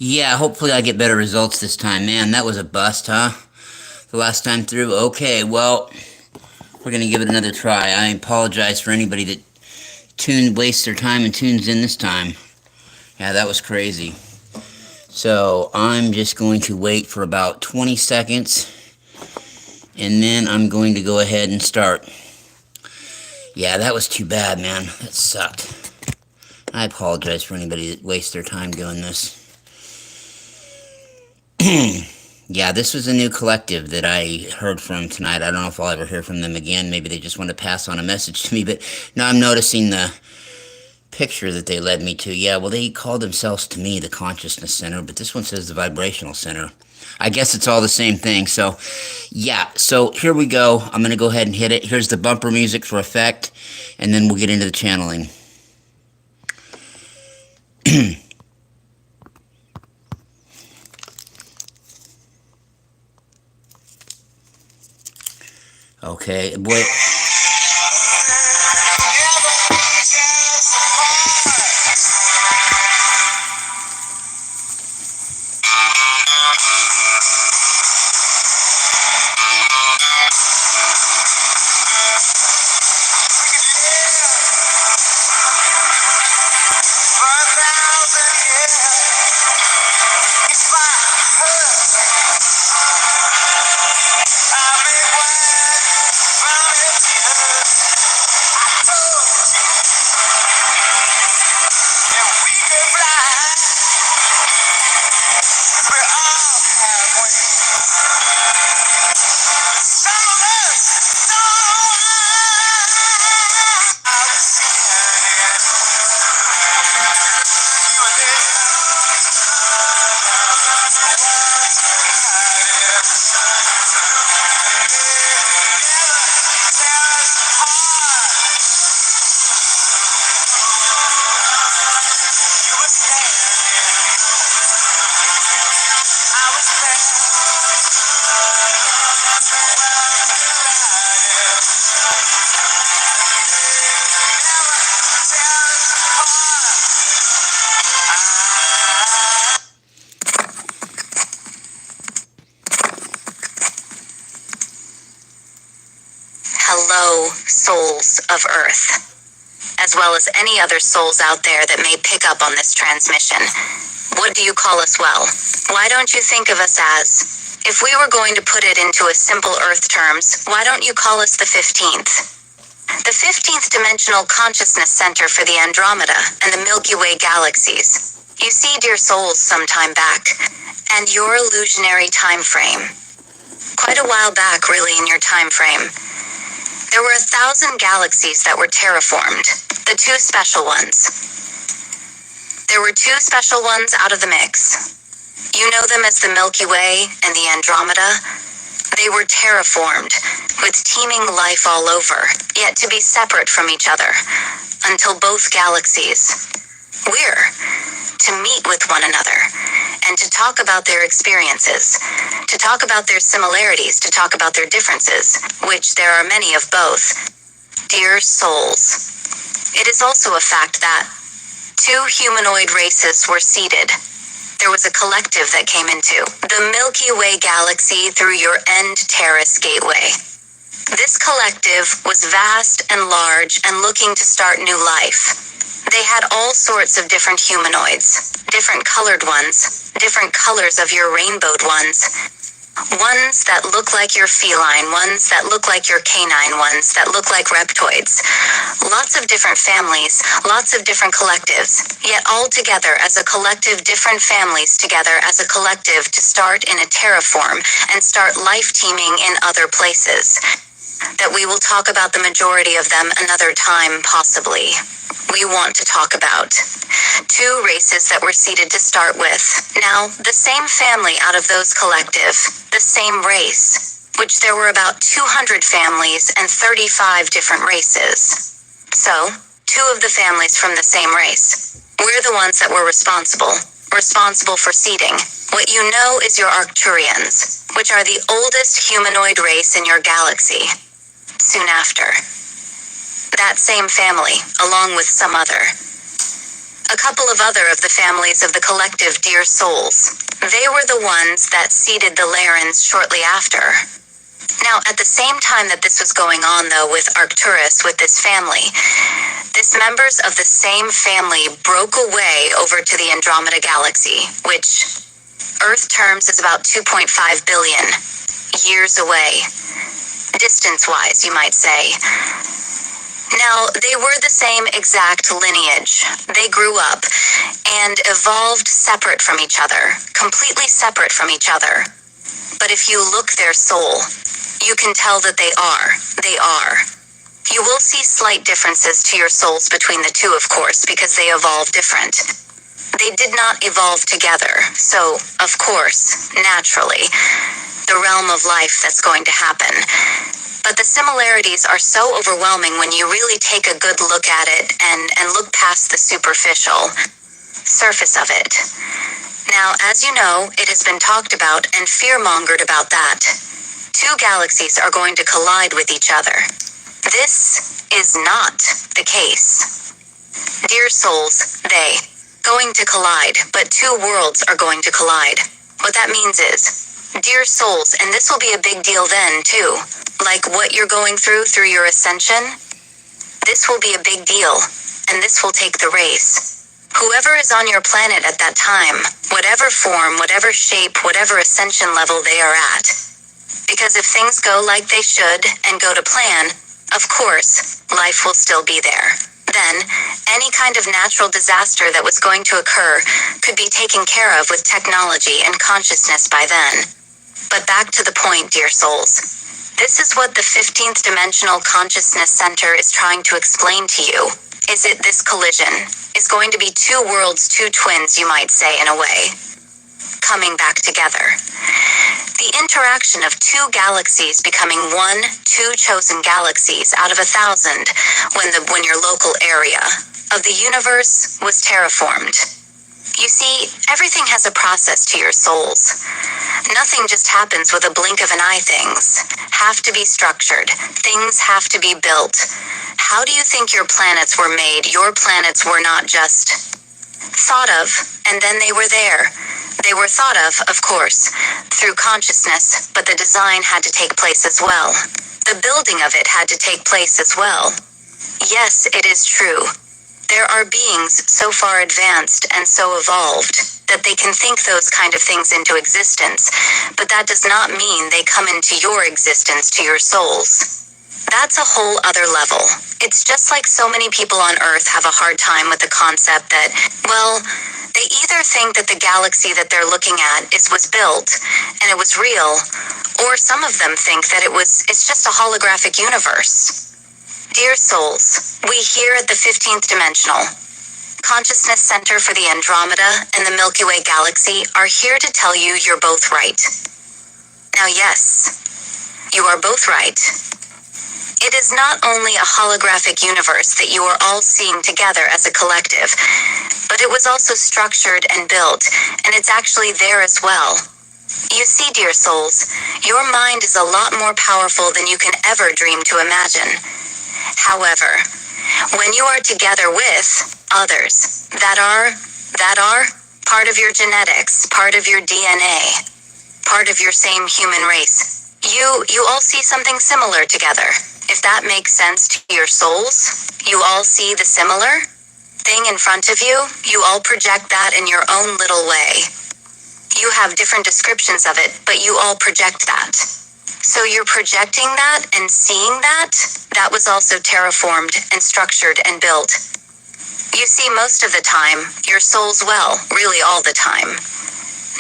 Yeah, hopefully I get better results this time. Man, that was a bust, huh? The last time through? Okay, well, we're gonna give it another try. I apologize for anybody that wastes their time and tunes in this time. Yeah, that was crazy. So, I'm just going to wait for about 20 seconds, and then I'm going to go ahead and start. Yeah, that was too bad, man. That sucked. I apologize for anybody that wastes their time doing this. Yeah, this was a new collective that I heard from tonight. I don't know if I'll ever hear from them again. Maybe they just want to pass on a message to me. But now I'm noticing the picture that they led me to. Yeah, well, they called themselves to me the Consciousness Center, but this one says the Vibrational Center. I guess it's all the same thing. So, yeah, so here we go. I'm going to go ahead and hit it. Here's the bumper music for effect, and then we'll get into the channeling. Okay, boy. Hello, souls of Earth, as well as any other souls out there that may pick up on this transmission. What do you call us? Well, why don't you think of us as, if we were going to put it into a simple Earth terms, why don't you call us the 15th? The 15th dimensional consciousness center for the Andromeda and the Milky Way galaxies. You see, dear souls, some time back, and your illusionary time frame. Quite a while back, really, in your time frame. There were 1,000 galaxies that were terraformed, the two special ones. There were two special ones out of the mix. You know them as the Milky Way and the Andromeda. They were terraformed, with teeming life all over, yet to be separate from each other, until both galaxies were to meet with one another, and to talk about their experiences, to talk about their similarities, to talk about their differences, which there are many of both. Dear souls, it is also a fact that two humanoid races were seeded. There was a collective that came into the Milky Way galaxy through your End Terrace gateway. This collective was vast and large and looking to start new life. They had all sorts of different humanoids, different colored ones, different colors of your rainbowed ones. Ones that look like your feline, ones that look like your canine, ones that look like reptoids. Lots of different families, lots of different collectives, yet all together as a collective, different families together as a collective to start in a terraform and start life teaming in other places. That we will talk about the majority of them another time, possibly. We want to talk about two races that were seeded to start with. Now, the same family out of those collective, the same race, which there were about 200 families and 35 different races. So, two of the families from the same race. We're the ones that were responsible for seeding. What you know is your Arcturians, which are the oldest humanoid race in your galaxy. Soon after, that same family, along with some other, A couple of other of the families of the collective dear souls. They were the ones that seeded the Larans shortly after. Now, at the same time that this was going on, though, with Arcturus, with this family, these members of the same family broke away over to the Andromeda Galaxy, which Earth terms is about 2.5 billion years away. Distance-wise, you might say. Now, they were the same exact lineage. They grew up and evolved separate from each other, completely separate from each other. But if you look their soul, you can tell that they are. You will see slight differences to your souls between the two, of course, because they evolve different. They did not evolve together, so, of course, naturally, the realm of life that's going to happen. But the similarities are so overwhelming when you really take a good look at it and look past the superficial surface of it. Now, as you know, it has been talked about and fear-mongered about that. Two galaxies are going to collide with each other. This is not the case. Dear souls, they going to collide, but two worlds are going to collide. What that means is, dear souls, and this will be a big deal then, too. Like what you're going through your ascension, this will be a big deal, and this will take the race. Whoever is on your planet at that time, whatever form, whatever shape, whatever ascension level they are at. Because if things go like they should and go to plan, of course, life will still be there. Then, any kind of natural disaster that was going to occur could be taken care of with technology and consciousness by then. But back to the point, dear souls. This is what the 15th Dimensional Consciousness Center is trying to explain to you. Is it this collision is going to be two worlds, two twins, you might say, in a way, coming back together. The interaction of two galaxies becoming one, two chosen galaxies out of 1,000 when your local area of the universe was terraformed. You see, everything has a process to your souls. Nothing just happens with a blink of an eye. Things have to be structured. Things have to be built. How do you think your planets were made? Your planets were not just thought of, and then they were there. They were thought of course, through consciousness, but the design had to take place as well. The building of it had to take place as well. Yes, it is true. There are beings so far advanced and so evolved that they can think those kind of things into existence, but that does not mean they come into your existence, to your souls. That's a whole other level. It's just like so many people on Earth have a hard time with the concept that, well, they either think that the galaxy that they're looking at was built and it was real, or some of them think that it's just a holographic universe. Dear souls, we here at the 15th Dimensional Consciousness Center for the Andromeda and the Milky Way Galaxy are here to tell you you're both right. Now yes, you are both right. It is not only a holographic universe that you are all seeing together as a collective, but it was also structured and built, and it's actually there as well. You see, dear souls, your mind is a lot more powerful than you can ever dream to imagine. However, when you are together with others that are part of your genetics, part of your DNA, part of your same human race, you all see something similar together. If that makes sense to your souls, you all see the similar thing in front of you, you all project that in your own little way. You have different descriptions of it, but you all project that. So you're projecting that and seeing that was also terraformed and structured and built. You see, most of the time, your soul's well, really all the time.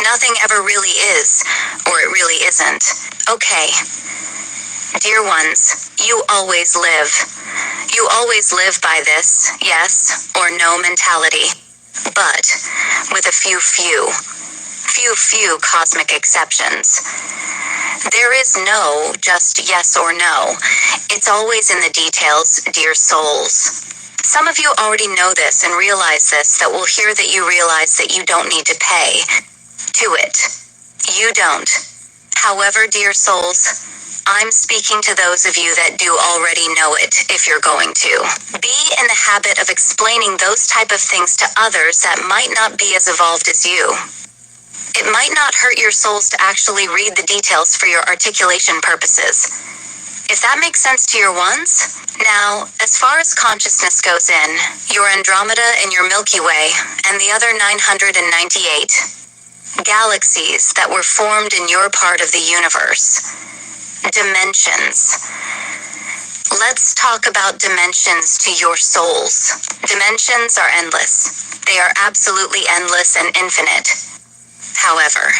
Nothing ever really is, or it really isn't. Okay. Dear ones, you always live. You always live by this, yes or no mentality. But with a few cosmic exceptions. There is no just yes or no. It's always in the details, dear souls. Some of you already know this and realize this, that will hear that you realize that you don't need to pay to it. You don't. However, dear souls, I'm speaking to those of you that do already know it, if you're going to. Be in the habit of explaining those type of things to others that might not be as evolved as you. It might not hurt your souls to actually read the details for your articulation purposes. If that makes sense to your ones? Now, as far as consciousness goes in, your Andromeda and your Milky Way, and the other 998 galaxies that were formed in your part of the universe. Dimensions. Let's talk about dimensions to your souls. Dimensions are endless. They are absolutely endless and infinite. However,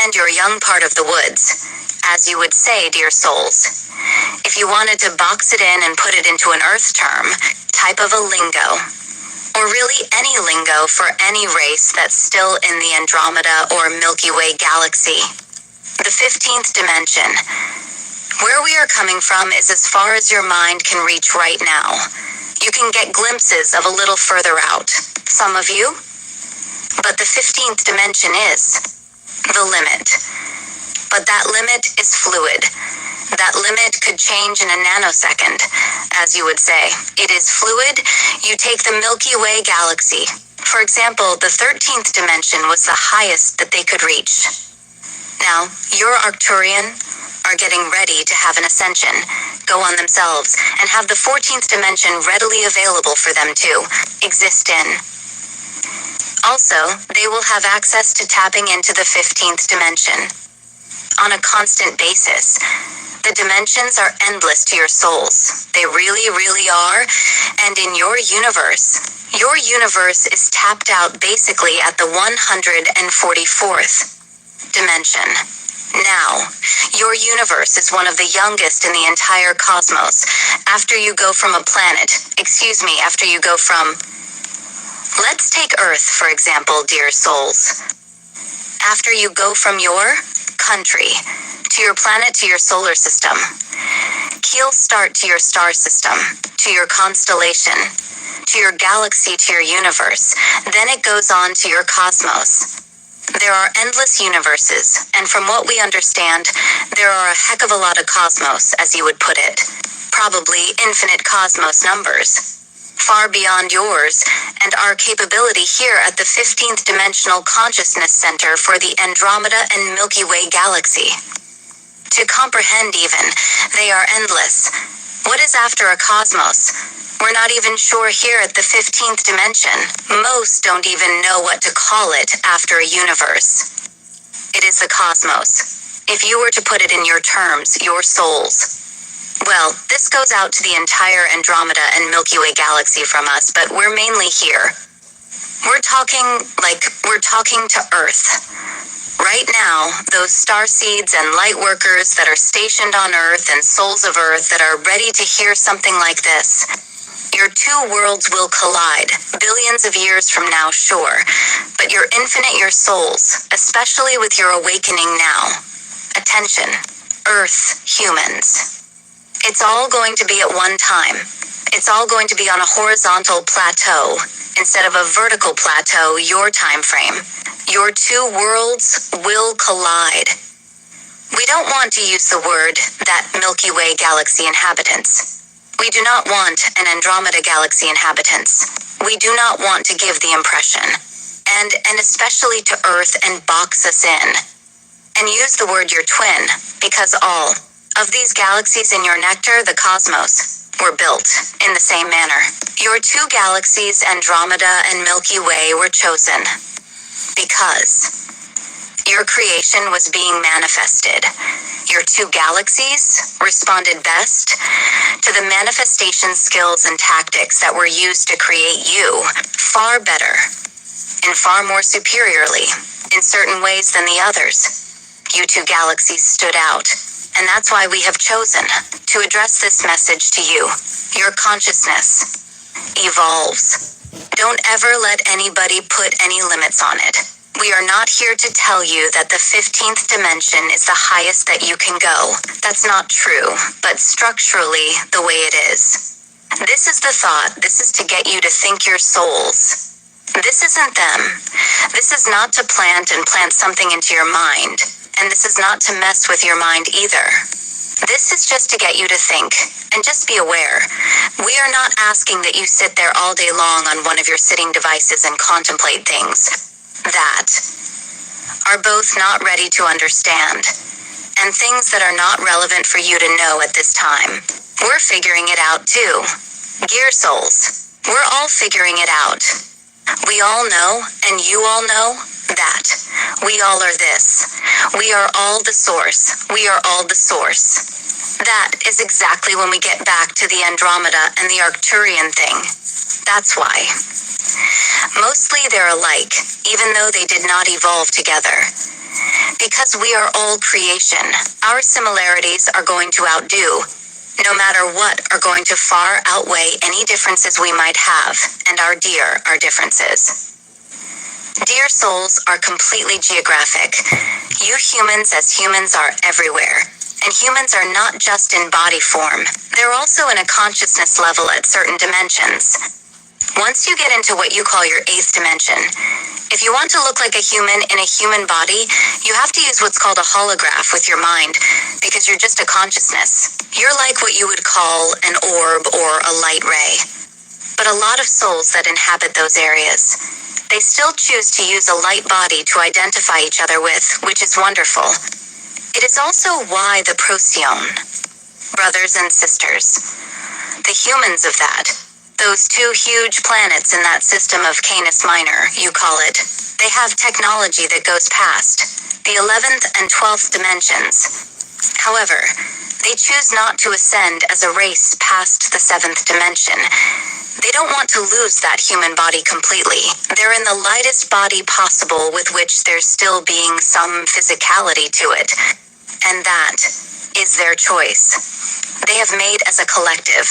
and your young part of the woods, as you would say, dear souls, if you wanted to box it in and put it into an Earth term, type of a lingo, or really any lingo for any race that's still in the Andromeda or Milky Way galaxy. The 15th dimension. Where we are coming from is as far as your mind can reach right now. You can get glimpses of a little further out, some of you. But the 15th dimension is the limit. But that limit is fluid. That limit could change in a nanosecond, as you would say. It is fluid. You take the Milky Way galaxy. For example, the 13th dimension was the highest that they could reach. Now, your Arcturian are getting ready to have an ascension, go on themselves, and have the 14th dimension readily available for them to exist in. Also, they will have access to tapping into the 15th dimension on a constant basis. The dimensions are endless to your souls. They really, really are. And in your universe is tapped out basically at the 144th dimension. Now, your universe is one of the youngest in the entire cosmos. After you go from, let's take Earth, for example, dear souls. After you go from your country to your planet to your solar system, keel start to your star system, to your constellation, to your galaxy, to your universe, then it goes on to your cosmos. There are endless universes, and from what we understand, there are a heck of a lot of cosmos, as you would put it. Probably infinite cosmos numbers. Far beyond yours, and our capability here at the 15th Dimensional Consciousness Center for the Andromeda and Milky Way galaxy. To comprehend even, they are endless. What is after a cosmos? We're not even sure here at the 15th dimension. Most don't even know what to call it after a universe. It is the cosmos. If you were to put it in your terms, your souls. Well, this goes out to the entire Andromeda and Milky Way galaxy from us, but we're mainly here. We're talking to Earth. Right now, those starseeds and light workers that are stationed on Earth and souls of Earth that are ready to hear something like this. Your two worlds will collide, billions of years from now, sure, but you're infinite, your souls, especially with your awakening now. Attention, Earth humans. It's all going to be at one time. It's all going to be on a horizontal plateau, instead of a vertical plateau, your time frame. Your two worlds will collide. We don't want to use the word that Milky Way galaxy inhabitants. We do not want an Andromeda galaxy inhabitants. We do not want to give the impression, and especially to Earth, and box us in. And use the word your twin, because all of these galaxies in your nectar, the cosmos, were built in the same manner. Your two galaxies, Andromeda and Milky Way, were chosen because your creation was being manifested. Your two galaxies responded best to the manifestation skills and tactics that were used to create you far better and far more superiorly in certain ways than the others. You two galaxies stood out, and that's why we have chosen to address this message to you. Your consciousness evolves. Don't ever let anybody put any limits on it. We are not here to tell you that the 15th dimension is the highest that you can go. That's not true, but structurally, the way it is. This is the thought. This is to get you to think your souls. This isn't them. This is not to plant something into your mind. And this is not to mess with your mind either. This is just to get you to think, and just be aware. We are not asking that you sit there all day long on one of your sitting devices and contemplate things that are both not ready to understand, and things that are not relevant for you to know at this time. We're figuring it out too. Gear souls, we're all figuring it out. We all know, and you all know, that we all are this. We are all the source. We are all the source. That is exactly when we get back to the Andromeda and the Arcturian thing. That's why. Mostly they're alike, even though they did not evolve together. Because we are all creation, our similarities are going to outdo, no matter what, are going to far outweigh any differences we might have, and our differences. Dear souls are completely geographic. You humans as humans are everywhere. And humans are not just in body form. They're also in a consciousness level at certain dimensions. Once you get into what you call your 8th dimension, if you want to look like a human in a human body, you have to use what's called a holograph with your mind, because you're just a consciousness. You're like what you would call an orb or a light ray. But a lot of souls that inhabit those areas, they still choose to use a light body to identify each other with, which is wonderful. It is also why the Procyon, brothers and sisters, the humans of that, those 2 huge planets in that system of Canis Minor, you call it, they have technology that goes past the 11th and 12th dimensions. However, they choose not to ascend as a race past the 7th dimension. They don't want to lose that human body completely. They're in the lightest body possible with which there's still being some physicality to it. And that is their choice. They have made as a collective.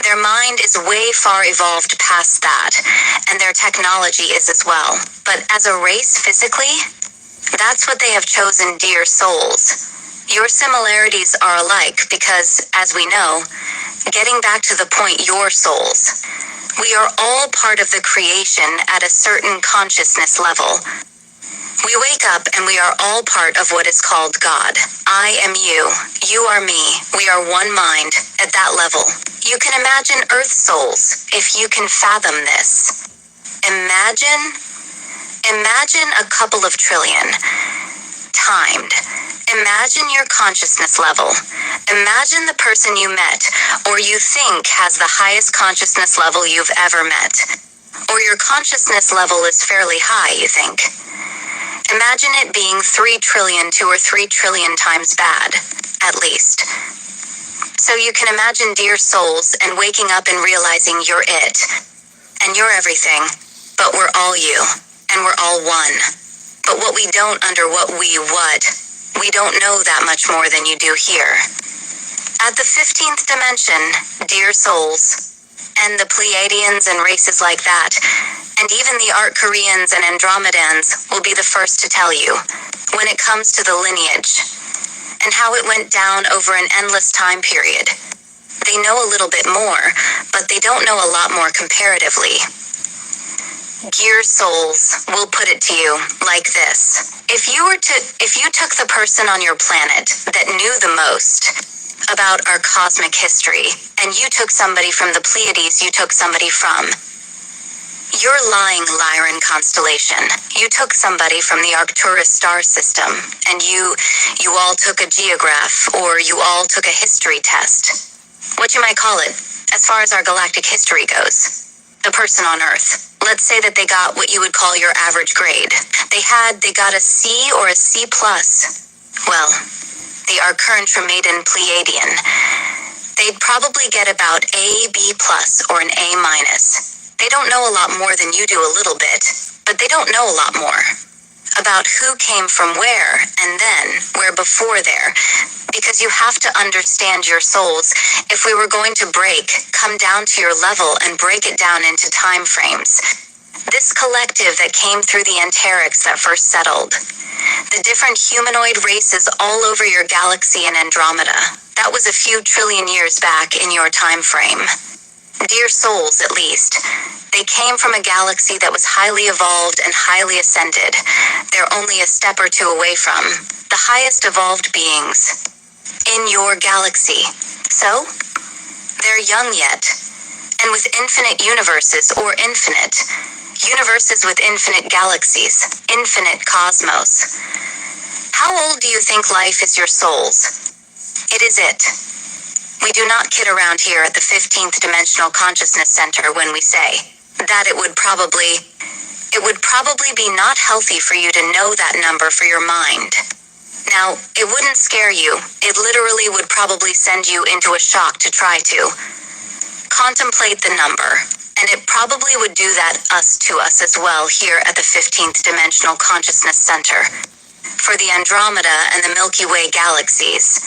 Their mind is way far evolved past that, and their technology is as well. But as a race physically, that's what they have chosen, dear souls. Your similarities are alike because, as we know, getting back to the point, your souls, we are all part of the creation at a certain consciousness level. We wake up and we are all part of what is called God. I am you. You are me. We are one mind at that level. You can imagine Earth souls if you can fathom this. Imagine a couple of trillion. Timed. Imagine your consciousness level. Imagine the person you met, or you think has the highest consciousness level you've ever met. Or your consciousness level is fairly high, you think. Imagine it being 3 trillion, 2 or 3 trillion times bad, at least. So you can imagine, dear souls, and waking up and realizing you're it, and you're everything, but we're all you, and we're all one. But what we don't we don't know that much more than you do here. At the 15th dimension, dear souls, and the Pleiadians and races like that, and even the Arcturians and Andromedans will be the first to tell you, when it comes to the lineage, and how it went down over an endless time period. They know a little bit more, but they don't know a lot more comparatively. Gear souls will put it to you like this. If you took the person on your planet that knew the most about our cosmic history, and you took somebody from the Pleiades you took somebody from, your lying Lyran constellation, you took somebody from the Arcturus star system, and you all took a geograph, or you all took a history test. What you might call it, as far as our galactic history goes. The person on Earth. Let's say that they got what you would call your average grade. They got a C or a C+. Well, the Arcturian Pleiadian. They'd probably get about A, B+, or an A-. They don't know a lot more than you do a little bit, but they don't know a lot more about who came from where, and then where before there. Because you have to understand your souls. If we were going to come down to your level and break it down into time frames. This collective that came through the enterics that first settled. The different humanoid races all over your galaxy and Andromeda. That was a few trillion years back in your time frame. Dear souls, at least. They came from a galaxy that was highly evolved and highly ascended. They're only a step or two away from the highest evolved beings. in your galaxy. So, they're young yet, and with infinite universes or universes with infinite galaxies, infinite cosmos. How old do you think life is your soul's? It is it. We do not kid around here at the 15th Dimensional Consciousness Center when we say that it would probably be not healthy for you to know that number for your mind. Now, it wouldn't scare you. It literally would probably send you into a shock to try to contemplate the number. And it probably would do that to us as well here at the 15th Dimensional Consciousness Center. For the Andromeda and the Milky Way galaxies,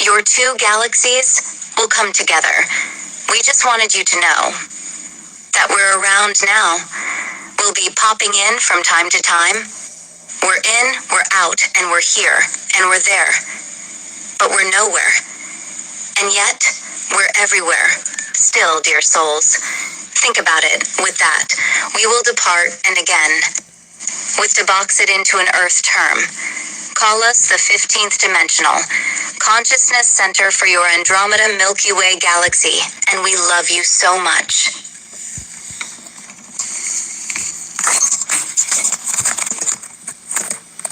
your two galaxies will come together. We just wanted you to know that we're around now. We'll be popping in from time to time. We're in, we're out, and we're here, and we're there. But we're nowhere. And yet, we're everywhere. Still, dear souls, think about it. With that, we will depart, and again, with to box it into an Earth term, call us the 15th Dimensional Consciousness Center for your Andromeda Milky Way Galaxy, and we love you so much.